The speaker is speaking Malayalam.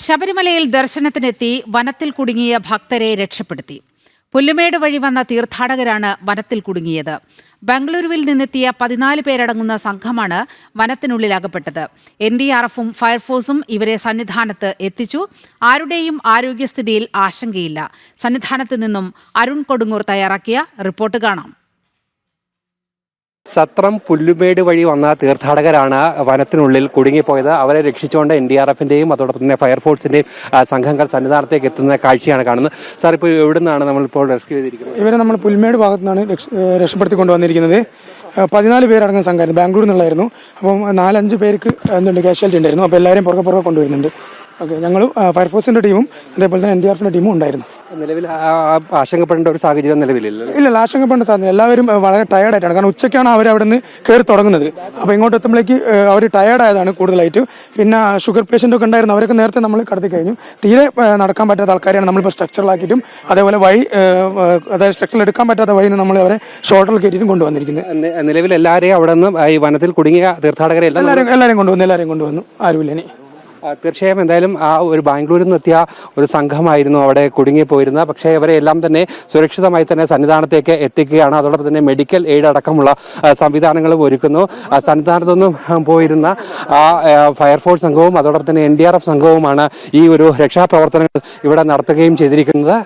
ശബരിമലയിൽ ദർശനത്തിനെത്തി വനത്തിൽ കുടുങ്ങിയ ഭക്തരെ രക്ഷപ്പെടുത്തി. പുല്ലുമേട് വഴി വന്ന തീർത്ഥാടകരാണ് വനത്തിൽ കുടുങ്ങിയത്. ബംഗളൂരുവിൽ നിന്നെത്തിയ 14 പേരടങ്ങുന്ന സംഘമാണ് വനത്തിനുള്ളിൽ അകപ്പെട്ടത്. NDRFും ഫയർഫോഴ്സും ഇവരെ സന്നിധാനത്ത് എത്തിച്ചു. ആരുടെയും ആരോഗ്യസ്ഥിതിയിൽ ആശങ്കയില്ല. സന്നിധാനത്ത് നിന്നും അരുൺ കൊടുങ്ങൂർ തയ്യാറാക്കിയ റിപ്പോർട്ട് കാണാം. സത്രം പുല്ലുമേട് വഴി വന്ന തീർത്ഥാടകരാണ് വനത്തിനുള്ളിൽ കുടുങ്ങിപ്പോയത്. അവരെ രക്ഷിച്ചുകൊണ്ട് NDRFിന്റെയും അതോടൊപ്പം തന്നെ ഫയർഫോഴ്സിന്റെയും സംഘങ്ങൾ സന്നിധാനത്തേക്ക് എത്തുന്ന കാഴ്ചയാണ് കാണുന്നത്. സാർ, ഇപ്പോൾ എവിടെ നിന്നാണ് നമ്മളിപ്പോൾ റെസ്ക്യൂ ചെയ്തിരിക്കുന്നത്? ഇവരെ നമ്മൾ പുൽമേട് ഭാഗത്തു നിന്നാണ് രക്ഷപ്പെടുത്തി കൊണ്ടുവന്നിരിക്കുന്നത്. 14 പേരടങ്ങുന്ന സംഘമായിരുന്നു. ബാംഗ്ലൂരിൽ നിന്നുള്ളായിരുന്നു. അപ്പം 4-5 പേർക്ക് കാഷ്വാലിറ്റി ഉണ്ടായിരുന്നു. അപ്പോൾ എല്ലാവരെയും പുറകെ കൊണ്ടുവരുന്നുണ്ട്. ഓക്കെ, ഞങ്ങൾ ഫയർഫോഴ്സിന്റെ ടീമും അതേപോലെ തന്നെ NDRFിന്റെ ടീമും ഉണ്ടായിരുന്നു. നിലവിൽ ആശങ്കപ്പെടേണ്ട ഒരു സാഹചര്യം നിലവിലില്ല. ഇല്ല, ആശങ്കപ്പെടേണ്ട സാധ്യത. എല്ലാവരും വളരെ ടയേർഡായിട്ടാണ്. കാരണം ഉച്ചയ്ക്കാണ് അവർ അവിടെ നിന്ന് കയറി തുടങ്ങുന്നത്. അപ്പോൾ ഇങ്ങോട്ട് എത്തുമ്പോഴേക്ക് അവർ ടയേർഡായതാണ് കൂടുതലായിട്ട്. പിന്നെ ഷുഗർ പേഷ്യൻ്റ് ഒക്കെ ഉണ്ടായിരുന്നു. അവരൊക്കെ നേരത്തെ നമ്മൾ കടത്തി കഴിഞ്ഞു. തീരെ നടക്കാൻ പറ്റാത്ത ആൾക്കാരെയാണ് നമ്മളിപ്പോൾ സ്ട്രക്ചറിലാക്കിയിട്ടും അതേപോലെ വഴി, അതായത് സ്ട്രക്ചറിൽ എടുക്കാൻ പറ്റാത്ത വഴിയിൽ നിന്ന് നമ്മൾ അവരെ ഷോൾഡറിൽ കയറ്റിയിട്ടും കൊണ്ടുവന്നിരിക്കുന്നത്. നിലവിൽ എല്ലാവരെയും അവിടെ നിന്ന് ഈ വനത്തിൽ കുടുങ്ങിയ തീർത്ഥാടകരെ എല്ലാവരെയും കൊണ്ടുവന്നു. ആരുമില്ല ഇനി. തീർച്ചയായും എന്തായാലും ആ ഒരു ബാംഗ്ലൂരിൽ നിന്നെത്തിയ ഒരു സംഘമായിരുന്നു അവിടെ കുടുങ്ങിപ്പോയിരുന്നത്. പക്ഷേ ഇവരെ എല്ലാം തന്നെ സുരക്ഷിതമായി തന്നെ സന്നിധാനത്തേക്ക് എത്തിക്കുകയാണ്. അതോടൊപ്പം തന്നെ മെഡിക്കൽ എയ്ഡ് അടക്കമുള്ള സംവിധാനങ്ങളും ഒരുക്കുന്നു. സന്നിധാനത്തൊന്നും പോയിരുന്ന ആ ഫയർഫോഴ്സ് സംഘവും അതോടൊപ്പം തന്നെ NDRF സംഘവുമാണ് ഈ ഒരു രക്ഷാപ്രവർത്തനങ്ങൾ ഇവിടെ നടത്തുകയും ചെയ്തിരിക്കുന്നത്.